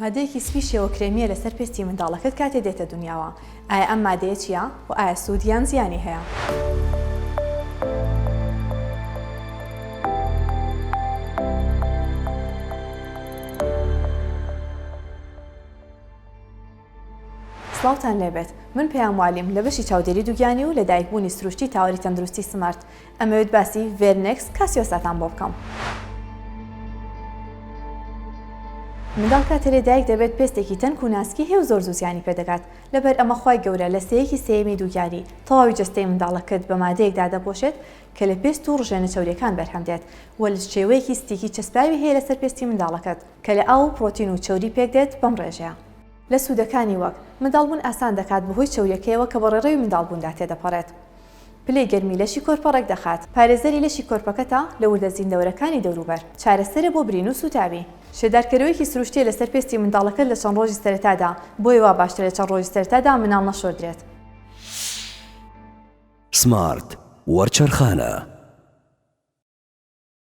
مادەیەکی سپیشەوە کرێمیە لەسەر پێستی منداڵەکەت کاتێ دێتە دنیاوە. ئایا ئەم مادەیە چییە و ئایا سوودیان زیانی هەیە؟ سڵاوتان لێبێت. من پێیان والیم لە بەشی چاودێری دووگیانی و لە دایکبوونی سروشتی تاوەری تەندروستی سمارت. ئەمەوێت باسی ڤێرنێکس کاسیۆساتان بۆ بکەم. منداڵ کاتێ لە دایک دەبێت پێستێکی تەنک و ناسکی هێو زۆر زووزیانی پێدەگات. لەبەر ئەمە خوای گەورە لە سەیەکی سێیەمی دووگیانی تەواوی جەستەی منداڵەکەت بە مادەیەکدا دەپۆشێت کە لە پێست و ڕژێنە چەوریەکان بەرهەم دێت و لە شێوەیەکی ستیکی چەسپاوی هەیە لەسەر پێستی منداڵەکەت کە لە ئاو و پرۆتین و چەوری پێک دێت بەم ڕێژەیە. لە سوودەکانی وەک منداڵبوون ئاسان دەکات بەهۆی چەوریەکەیەوە کە بەڕێڕەوی منداڵبووندا تێدەپەڕێت. پلەی گەرمی لەشی کۆرپەڕێک دەخات. پارێزەری لەشی کۆرپەکەتە لە وردە زیندەوەرەکانی دەوروبەر. چارەسەرە بۆ برین و سوتاوی. شێدارکەرەوەیەکی سروشتیە لەسەر پێستی منداڵەکەت لە چەند ڕۆژی سەرەتادا بۆی وا باشترە چەند ڕۆژی سەرەتادا مناڵ نەشۆردرێت. سمارت وەرچەرخانە.